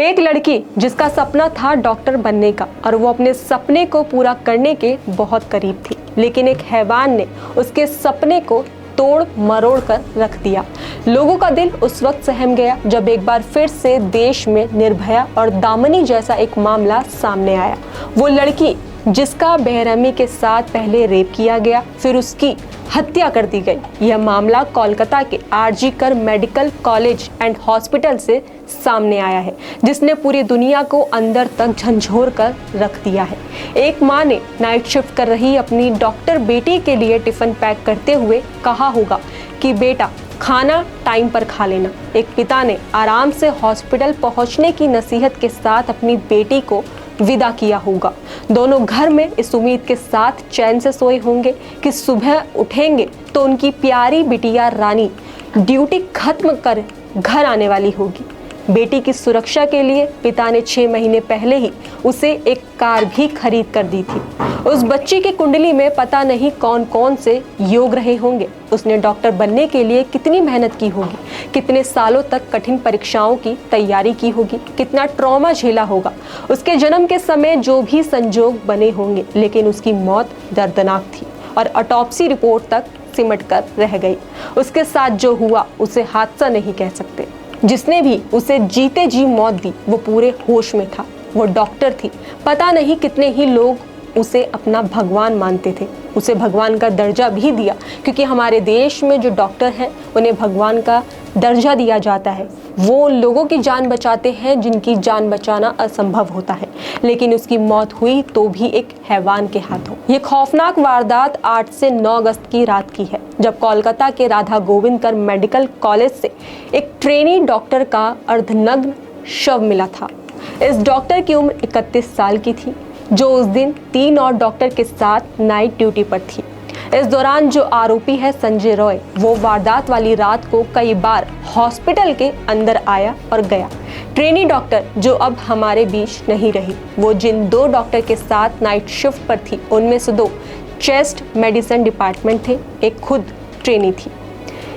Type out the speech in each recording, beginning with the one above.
एक लड़की जिसका सपना था डॉक्टर बनने का और वो अपने सपने को पूरा करने के बहुत करीब थी, लेकिन एक हैवान ने उसके सपने को तोड़ मरोड़ कर रख दिया। लोगों का दिल उस वक्त सहम गया जब एक बार फिर से देश में निर्भया और दामिनी जैसा एक मामला सामने आया। वो लड़की जिसका बेरहमी के साथ पहले रेप किया गया, फिर उसकी हत्या कर दी गई। यह मामला कोलकाता के आरजी कर मेडिकल कॉलेज एंड हॉस्पिटल से सामने आया है, जिसने पूरी दुनिया को अंदर तक झंझोर कर रख दिया है। एक माँ ने नाइट शिफ्ट कर रही अपनी डॉक्टर बेटी के लिए टिफिन पैक करते हुए कहा होगा कि बेटा खाना टाइम पर खा लेना। एक पिता ने आराम से हॉस्पिटल पहुंचने की नसीहत के साथ अपनी बेटी को विदा किया होगा। दोनों घर में इस उम्मीद के साथ चैन से सोए होंगे कि सुबह उठेंगे तो उनकी प्यारी बिटिया रानी ड्यूटी खत्म कर घर आने वाली होगी। बेटी की सुरक्षा के लिए पिता ने 6 महीने पहले ही उसे एक कार भी खरीद कर दी थी। उस बच्ची की कुंडली में पता नहीं कौन कौन से योग रहे होंगे। उसने डॉक्टर बनने के लिए कितनी मेहनत की होगी, कितने सालों तक कठिन परीक्षाओं की तैयारी की होगी, कितना ट्रॉमा झेला होगा। उसके जन्म के समय जो भी संजोग बने होंगे, लेकिन उसकी मौत दर्दनाक थी और ऑटोप्सी रिपोर्ट तक सिमट कर रह गई। उसके साथ जो हुआ उसे हादसा नहीं कह सकते। जिसने भी उसे जीते जी मौत दी वो पूरे होश में था। वो डॉक्टर थी। पता नहीं कितने ही लोग उसे अपना भगवान मानते थे। उसे भगवान का दर्जा भी दिया, क्योंकि हमारे देश में जो डॉक्टर हैं उन्हें भगवान का दर्जा दिया जाता है। वो लोगों की जान बचाते हैं जिनकी जान बचाना असंभव होता है, लेकिन उसकी मौत हुई तो भी एक हैवान के हाथों। ये खौफनाक वारदात 8 से 9 अगस्त की रात की है, जब कोलकाता के राधा गोविंद कर मेडिकल कॉलेज से एक ट्रेनी डॉक्टर का अर्धनग्न शव मिला था। इस डॉक्टर की उम्र 31 साल की थी, जो उस दिन 3 और डॉक्टर के साथ नाइट ड्यूटी पर थी। इस दौरान जो आरोपी है संजय रॉय, वो वारदात वाली रात को कई बार हॉस्पिटल के अंदर आया और गया। ट्रेनी डॉक्टर जो अब हमारे बीच नहीं रही, वो जिन 2 डॉक्टर के साथ नाइट शिफ्ट पर थी, उनमें से 2 चेस्ट मेडिसिन डिपार्टमेंट थे, एक खुद ट्रेनी थी।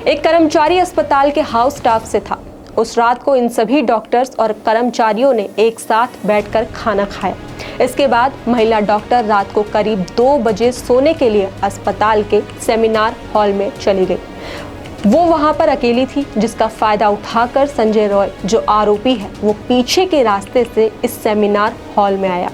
एक कर्मचारी अस्पताल के हाउस स्टाफ से था। उस रात को इन सभी डॉक्टर्स और कर्मचारियों ने एक साथ बैठकर खाना खाया। इसके बाद महिला डॉक्टर रात को करीब 2 बजे सोने के लिए अस्पताल के सेमिनार हॉल में चली गई। वो वहां पर अकेली थी, जिसका फायदा उठाकर संजय रॉय जो आरोपी है वो पीछे के रास्ते से इस सेमिनार हॉल में आया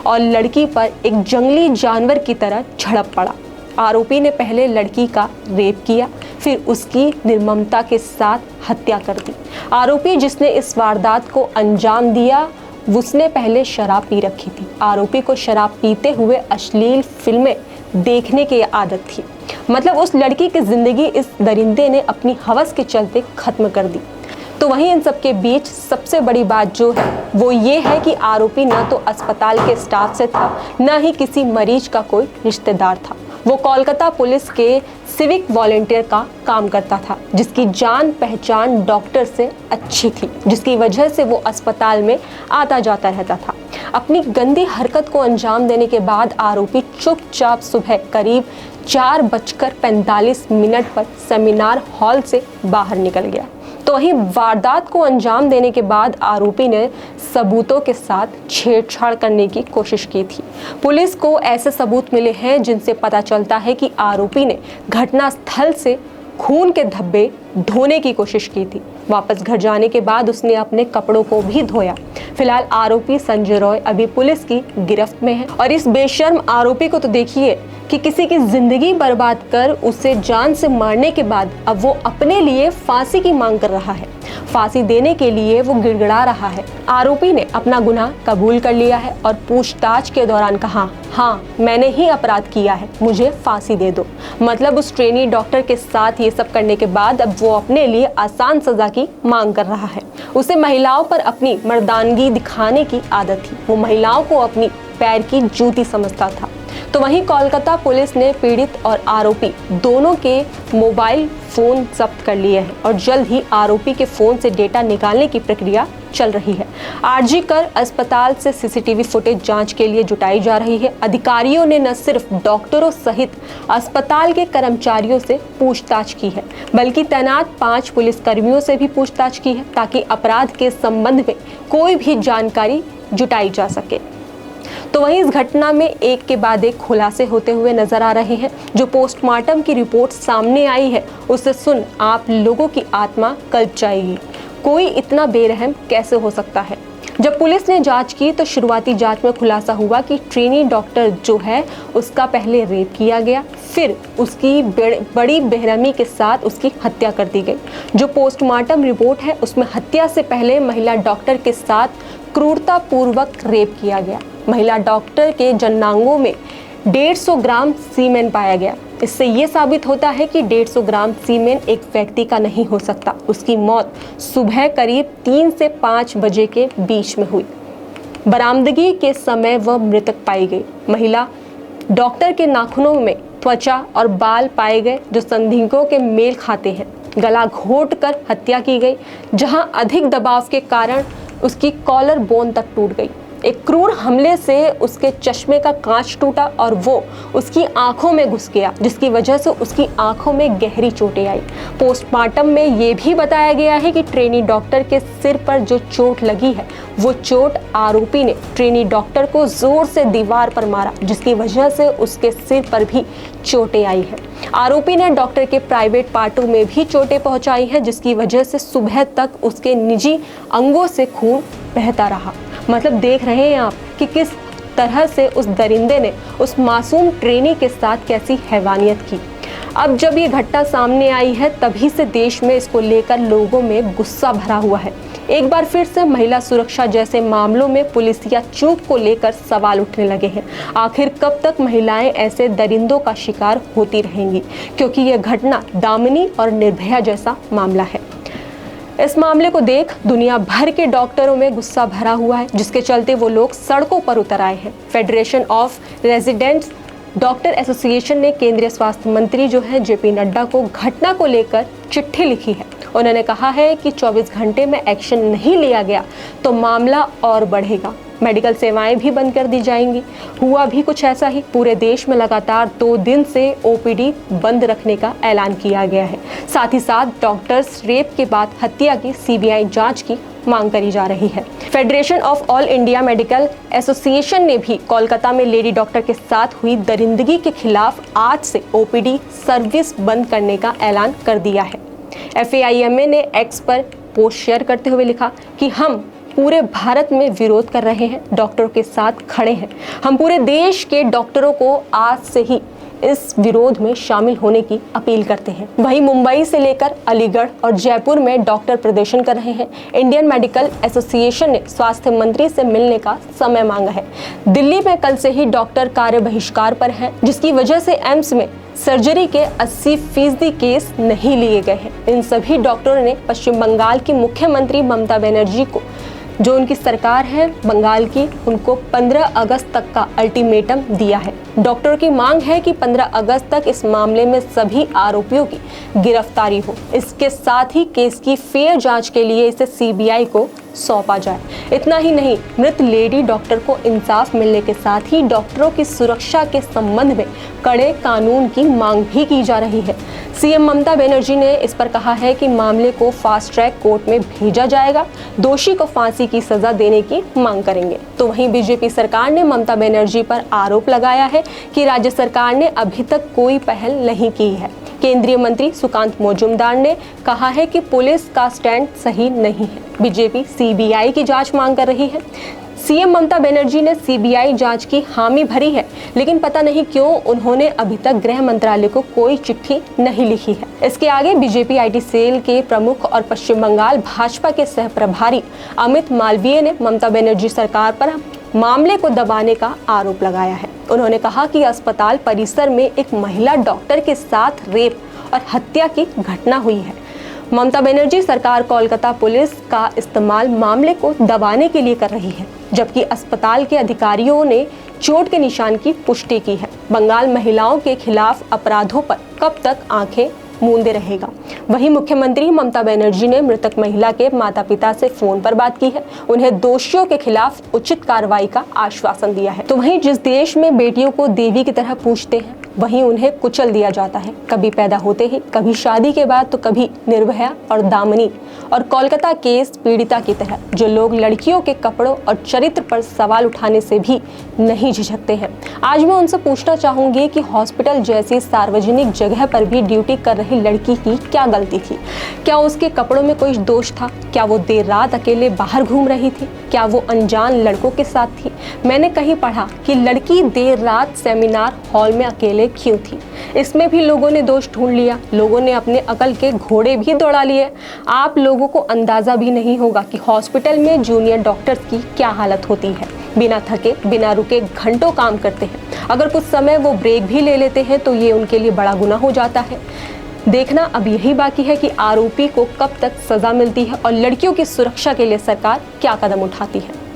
और लड़की पर एक जंगली जानवर की तरह झड़प पड़ा। आरोपी ने पहले लड़की का रेप किया, फिर उसकी निर्ममता के साथ हत्या कर दी। आरोपी जिसने इस वारदात को अंजाम दिया, उसने पहले शराब पी रखी थी। आरोपी को शराब पीते हुए अश्लील फिल्में देखने की आदत थी। मतलब उस लड़की की जिंदगी इस दरिंदे ने अपनी हवस के चलते खत्म कर दी। तो वहीं इन सब के बीच सबसे बड़ी बात जो है वो ये है कि आरोपी न तो अस्पताल के स्टाफ से था, न ही किसी मरीज का कोई रिश्तेदार था। वो कोलकाता पुलिस के सिविक वॉलंटियर का काम करता था, जिसकी जान पहचान डॉक्टर से अच्छी थी, जिसकी वजह से वो अस्पताल में आता जाता रहता था। अपनी गंदी हरकत को अंजाम देने के बाद आरोपी चुपचाप सुबह करीब 4:45 पर सेमिनार हॉल से बाहर निकल गया। तो वहीं वारदात को अंजाम देने के बाद आरोपी ने सबूतों के साथ छेड़छाड़ करने की कोशिश की थी। पुलिस को ऐसे सबूत मिले हैं जिनसे पता चलता है कि आरोपी ने घटनास्थल से खून के धब्बे धोने की कोशिश की थी। वापस घर जाने के बाद उसने अपने कपड़ों को भी धोया। फिलहाल आरोपी संजय रॉय अभी पुलिस की गिरफ्त में है और इस बेशर्म आरोपी को तो देखिए कि किसी की जिंदगी बर्बाद कर उसे जान से मारने के बाद अब वो अपने लिए फांसी की मांग कर रहा है। फांसी देने के लिए वो गिड़गिड़ा रहा है। आरोपी ने अपना गुनाह कबूल कर लिया है और पूछताछ के दौरान कहा, हाँ मैंने ही अपराध किया है, मुझे फांसी दे दो। मतलब उस ट्रेनी डॉक्टर के साथ ये सब करने के बाद अब वो अपने लिए आसान सजा की मांग कर रहा है। उसे महिलाओं पर अपनी मर्दानगी दिखाने की आदत थी। वो महिलाओं को अपनी पैर की जूती समझता था। तो वहीं कोलकाता पुलिस ने पीड़ित और आरोपी दोनों के मोबाइल फोन जब्त कर लिए हैं और जल्द ही आरोपी के फोन से डेटा निकालने की प्रक्रिया चल रही है। आरजी कर अस्पताल से सीसीटीवी फुटेज जांच के लिए जुटाई जा रही है। अधिकारियों ने न सिर्फ डॉक्टरों सहित अस्पताल के कर्मचारियों से पूछताछ की है, बल्कि तैनात 5 पुलिसकर्मियों से भी पूछताछ की है, ताकि अपराध के संबंध में कोई भी जानकारी जुटाई जा सके। तो वहीं इस घटना में एक के बाद एक खुलासे होते हुए नजर आ रहे हैं। जो पोस्टमार्टम की रिपोर्ट सामने आई है, उसे सुन आप लोगों की आत्मा कल्प जाएगी। कोई इतना बेरहम कैसे हो सकता है? जब पुलिस ने जांच की तो शुरुआती जांच में खुलासा हुआ कि ट्रेनी डॉक्टर जो है उसका पहले रेप किया गया, फिर उसकी बड़ी बेरहमी के साथ उसकी हत्या कर दी गई। जो पोस्टमार्टम रिपोर्ट है उसमें हत्या से पहले महिला डॉक्टर के साथ क्रूरतापूर्वक रेप किया गया। महिला डॉक्टर के जननांगों में 150 ग्राम सीमेन पाया गया। इससे ये साबित होता है कि 150 ग्राम सीमेन एक व्यक्ति का नहीं हो सकता। उसकी मौत सुबह करीब 3 से 5 बजे के बीच में हुई। बरामदगी के समय वह मृतक पाई गई। महिला डॉक्टर के नाखूनों में त्वचा और बाल पाए गए जो संदिग्धों के मेल खाते हैं। गला घोंटकर हत्या की गई, जहां अधिक दबाव के कारण उसकी कॉलर बोन तक टूट गई। एक क्रूर हमले से उसके चश्मे का कांच टूटा और वो उसकी आंखों में घुस गया, जिसकी वजह से उसकी आंखों में गहरी चोटें आई। पोस्टमार्टम में ये भी बताया गया है कि ट्रेनी डॉक्टर के सिर पर जो चोट लगी है, वो चोट आरोपी ने ट्रेनी डॉक्टर को जोर से दीवार पर मारा, जिसकी वजह से उसके सिर पर भी चोटें आई है। आरोपी ने डॉक्टर के प्राइवेट पार्टों में भी चोटें पहुंचाई हैं, जिसकी वजह से सुबह तक उसके निजी अंगों से खून बहता रहा। मतलब देख रहे हैं आप कि किस तरह से उस दरिंदे ने उस मासूम ट्रेनी के साथ कैसी हैवानियत की। अब जब ये घटना सामने आई है, तभी से देश में इसको लेकर लोगों में गुस्सा भरा हुआ है। एक बार फिर से महिला सुरक्षा जैसे मामलों में पुलिस या चूक को लेकर सवाल उठने लगे हैं। आखिर कब तक महिलाएं ऐसे दरिंदों का शिकार होती रहेंगी? क्योंकि यह घटना दामिनी और निर्भया जैसा मामला है। इस मामले को देख दुनिया भर के डॉक्टरों में गुस्सा भरा हुआ है, जिसके चलते वो लोग सड़कों पर उतर आए हैं। Federation of residents doctor association ने केंद्रीय स्वास्थ्य मंत्री जो है जेपी नड्डा को घटना को लेकर चिट्ठी लिखी है। उन्होंने कहा है कि 24 घंटे में एक्शन नहीं लिया गया तो मामला और बढ़ेगा, मेडिकल सेवाएं भी बंद कर दी जाएंगी। हुआ भी कुछ ऐसा ही। पूरे देश में लगातार 2 दिन से ओपीडी बंद रखने का ऐलान किया गया है। साथ ही साथ डॉक्टर्स रेप के बाद हत्या की सीबीआई जांच की मांग करी जा रही है। Federation of all India medical association ने भी कोलकाता में लेडी डॉक्टर के साथ हुई दरिंदगी के खिलाफ आज से ओपीडी सर्विस बंद करने का ऐलान कर दिया है। FAIMA ने एक्स पर पोस्ट शेयर करते हुए लिखा कि हम पूरे भारत में विरोध कर रहे हैं, डॉक्टरों के साथ खड़े हैं। हम पूरे देश के डॉक्टरों को आज से ही इस विरोध में शामिल होने की अपील करते हैं। वहीं मुंबई से लेकर अलीगढ़ और जयपुर में डॉक्टर प्रदर्शन कर रहे हैं। इंडियन मेडिकल एसोसिएशन ने स्वास्थ्य मंत्री से मिलने का समय मांगा है। दिल्ली में कल से ही डॉक्टर कार्य बहिष्कार पर हैं, जिसकी वजह से एम्स में सर्जरी के 80% केस नहीं लिए गए हैं। इन सभी डॉक्टरों ने पश्चिम बंगाल की मुख्यमंत्री ममता बनर्जी को, जो उनकी सरकार है बंगाल की, उनको 15 अगस्त तक का अल्टीमेटम दिया है। डॉक्टरों की मांग है कि 15 अगस्त तक इस मामले में सभी आरोपियों की गिरफ्तारी हो। इसके साथ ही केस की फेयर जांच के लिए इसे सीबीआई को सौंपा जाए। इतना ही नहीं, मृत लेडी डॉक्टर को इंसाफ मिलने के साथ ही डॉक्टरों की सुरक्षा के संबंध में कड़े कानून की मांग भी की जा रही है। सीएम ममता बनर्जी ने इस पर कहा है कि मामले को फास्ट ट्रैक कोर्ट में भेजा जाएगा, दोषी को फांसी की सजा देने की मांग करेंगे। तो वहीं बीजेपी सरकार ने ममता बनर्जी पर आरोप लगाया है कि राज्य सरकार ने अभी तक कोई पहल नहीं की है। केंद्रीय मंत्री सुकांत मजूमदार ने कहा है कि पुलिस का स्टैंड सही नहीं है। बीजेपी सीबीआई की जांच मांग कर रही है। सीएम ममता बनर्जी ने सीबीआई जांच की हामी भरी है, लेकिन पता नहीं क्यों उन्होंने अभी तक गृह मंत्रालय को कोई चिट्ठी नहीं लिखी है। इसके आगे बीजेपी आईटी सेल के प्रमुख और पश्चिम बंगाल भाजपा के सह प्रभारी अमित मालवीय ने ममता बनर्जी सरकार पर मामले को दबाने का आरोप लगाया है। उन्होंने कहा कि अस्पताल परिसर में एक महिला डॉक्टर के साथ रेप और हत्या की घटना हुई है। ममता बनर्जी सरकार कोलकाता पुलिस का इस्तेमाल मामले को दबाने के लिए कर रही है, जबकि अस्पताल के अधिकारियों ने चोट के निशान की पुष्टि की है। बंगाल महिलाओं के खिलाफ अपराधों पर कब तक आंखें मूंदे रहेगा। वहीं मुख्यमंत्री ममता बनर्जी ने मृतक महिला के माता पिता से फोन पर बात की है, उन्हें दोषियों के खिलाफ उचित कार्रवाई का आश्वासन दिया है। तो वहीं जिस देश में बेटियों को देवी की तरह पूजते हैं, वहीं उन्हें कुचल दिया जाता है, कभी पैदा होते ही, कभी शादी के बाद, तो कभी निर्भया और दामिनी और कोलकाता केस पीड़िता की तरह, जो लोग लड़कियों के कपड़ों और चरित्र पर सवाल उठाने से भी नहीं झिझकते हैं। आज मैं उनसे पूछना चाहूंगी कि हॉस्पिटल जैसी सार्वजनिक जगह पर भी ड्यूटी कर रही लड़की की क्या गलती थी? क्या उसके कपड़ों में कोई दोष था? क्या वो देर रात अकेले बाहर घूम रही थी? क्या वो अनजान लड़कों के साथ थी? मैंने कहीं पढ़ा कि लड़की देर रात सेमिनार हॉल में अकेले क्यों थी? इसमें भी लोगों ने दोष ढूंढ लिया, लोगों ने अपने अकल के घोड़े भी दौड़ा लिए। आप लोगों को अंदाजा भी नहीं होगा कि हॉस्पिटल में जूनियर डॉक्टर्स की क्या हालत होती है। बिना थके, बिना रुके घंटों काम करते हैं। अगर कुछ समय वो ब्रेक भी ले लेते हैं तो ये उनके लिए बड़ा गुनाह हो जाता है। देखना अब यही बाकी है कि आरोपी को कब तक सजा मिलती है और लड़कियों की सुरक्षा के लिए सरकार क्या कदम उठाती है।